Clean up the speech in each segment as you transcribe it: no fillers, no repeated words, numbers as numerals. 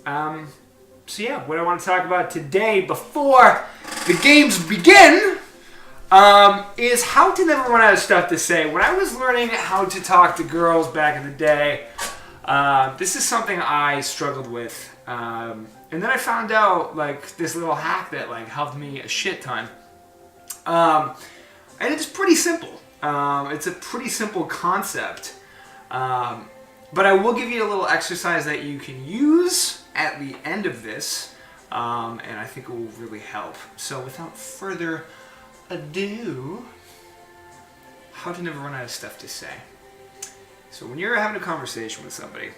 So yeah, what I want to talk about today before the games begin is how to never run out of stuff to say. When I was learning how to talk to girls back in the day, this is something I struggled with. And then I found out like this little hack that like helped me a shit ton. And it's pretty simple. It's a pretty simple concept. But I will give you a little exercise that you can use at the end of this. And I think it will really help. So without further ado, how to never run out of stuff to say. So when you're having a conversation with somebody,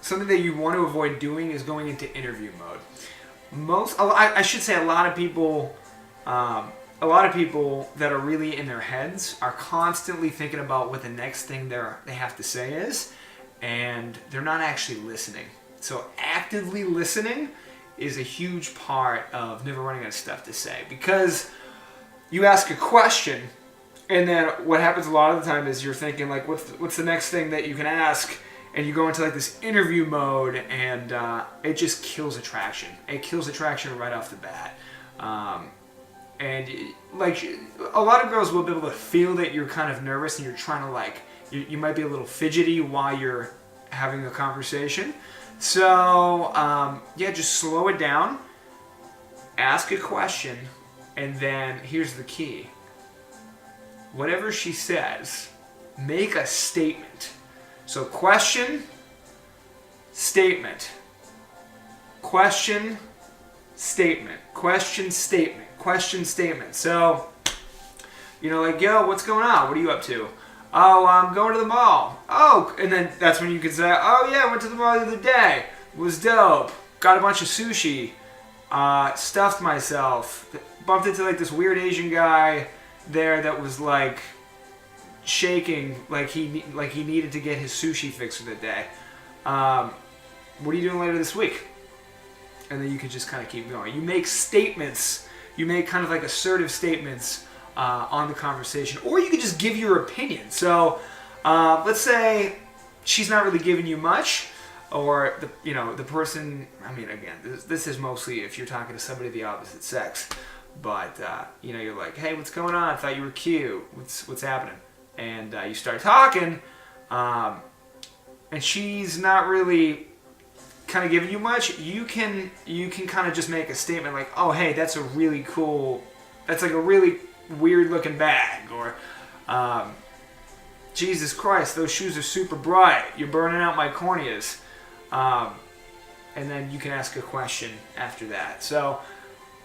something that you want to avoid doing is going into interview mode. I should say a lot of people that are really in their heads are constantly thinking about what the next thing they have to say is, and they're not actually listening. So actively listening is a huge part of never running out of stuff to say, because you ask a question, and then what happens a lot of the time is you're thinking like, what's the next thing that you can ask, and you go into like this interview mode, and it just kills attraction. It kills attraction right off the bat. And like a lot of girls will be able to feel that you're kind of nervous and you're trying to like, you might be a little fidgety while you're having a conversation. So yeah, just slow it down, ask a question, and then here's the key. Whatever she says, make a statement. So question, statement. Question, statement. Question, statement. Question, statement. So, like, yo, what's going on? What are you up to? Oh, I'm going to the mall. Oh, and then that's when you can say, oh yeah, I went to the mall the other day. It was dope. Got a bunch of sushi. Stuffed myself. Bumped into like this weird Asian guy there that was like shaking, like he needed to get his sushi fix for the day. What are you doing later this week? And then you can just kind of keep going. You make statements. You make kind of like assertive statements on the conversation, or you could just give your opinion. So let's say she's not really giving you much, or the person. I mean, again, this is mostly if you're talking to somebody of the opposite sex. But you're like, hey, what's going on? I thought you were cute. What's happening? And you start talking, and she's not really kind of giving you much. You can kind of just make a statement like, oh, hey, that's like a really weird looking bag, or Jesus Christ, those shoes are super bright. You're burning out my corneas. And then you can ask a question after that. So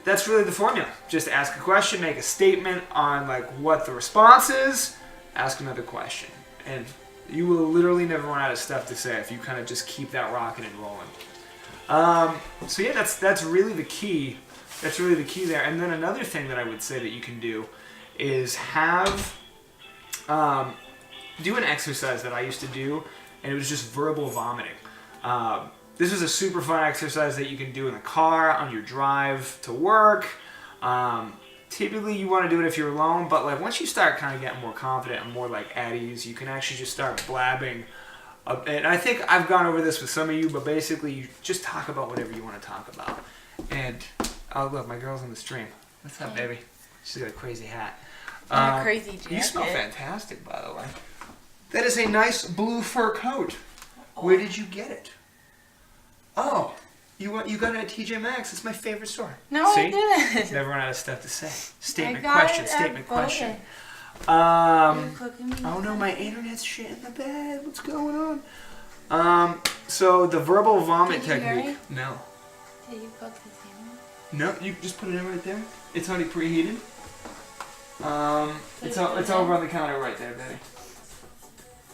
that's really the formula. Just ask a question, make a statement on like what the response is, ask another question. And you will literally never run out of stuff to say if you kind of just keep that rocking and rolling. So yeah, that's really the key. That's really the key there. And then another thing that I would say that you can do is do an exercise that I used to do, and it was just verbal vomiting. This is a super fun exercise that you can do in the car, on your drive to work. Typically you want to do it if you're alone, but like once you start kind of getting more confident and more like at ease, you can actually just start blabbing. And I think I've gone over this with some of you, but basically you just talk about whatever you want to talk about. And oh look, my girl's on the stream. What's up, baby? She's got a crazy hat. And a crazy jacket. You smell fantastic, by the way. That is a nice blue fur coat. Where did you get it? Oh, you got it at TJ Maxx. It's my favorite store. No, See? I didn't. Never run out of stuff to say. Statement, I got question, it statement, at question. Oh no, my internet's shit in the bed. What's going on? So the verbal vomit Did you hear technique. it? No. Did you cook the salmon? No, you just put it in right there. It's already preheated. It's over on the counter right there, Betty.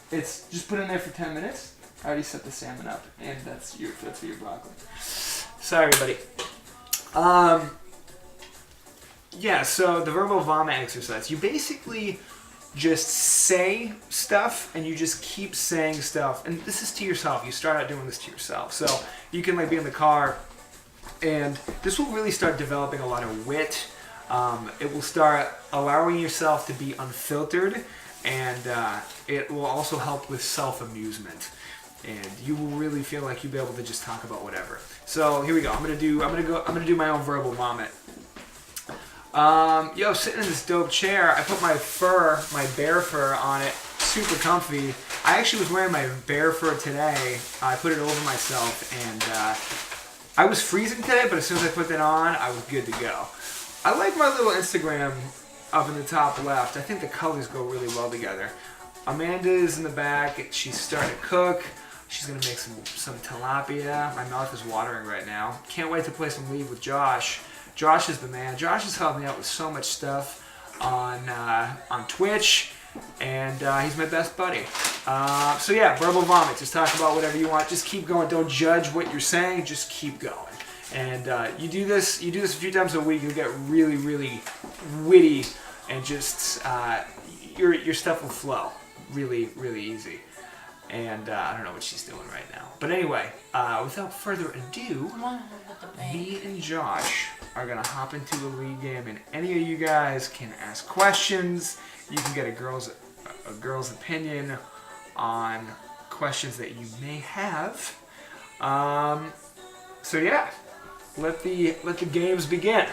It's just put it in there for 10 minutes. I already set the salmon up, and that's for your broccoli. Sorry, everybody. Yeah, so the verbal vomit exercise. You basically just say stuff, and you just keep saying stuff. And this is to yourself. You start out doing this to yourself. So you can like be in the car, and this will really start developing a lot of wit. It will start allowing yourself to be unfiltered, and it will also help with self-amusement. and you will really feel like you'll be able to just talk about whatever. So here we go. I'm gonna do my own verbal vomit. Sitting in this dope chair, I put my bear fur on it, super comfy. I actually was wearing my bear fur today. I put it over myself, and I was freezing today, but as soon as I put that on, I was good to go. I like my little Instagram up in the top left. I think the colors go really well together. Amanda is in the back. She's starting to cook. She's gonna make some tilapia. My mouth is watering right now. Can't wait to play some League with Josh. Josh is the man. Josh has helped me out with so much stuff on Twitch, and he's my best buddy. Verbal vomit. Just talk about whatever you want. Just keep going. Don't judge what you're saying. Just keep going. And you do this a few times a week, you'll get really, really witty, and just your stuff will flow really, really easy. And I don't know what she's doing right now. But anyway, without further ado, me and Josh are going to hop into a league game, and any of you guys can ask questions. You can get a girl's opinion on questions that you may have. Let the games begin.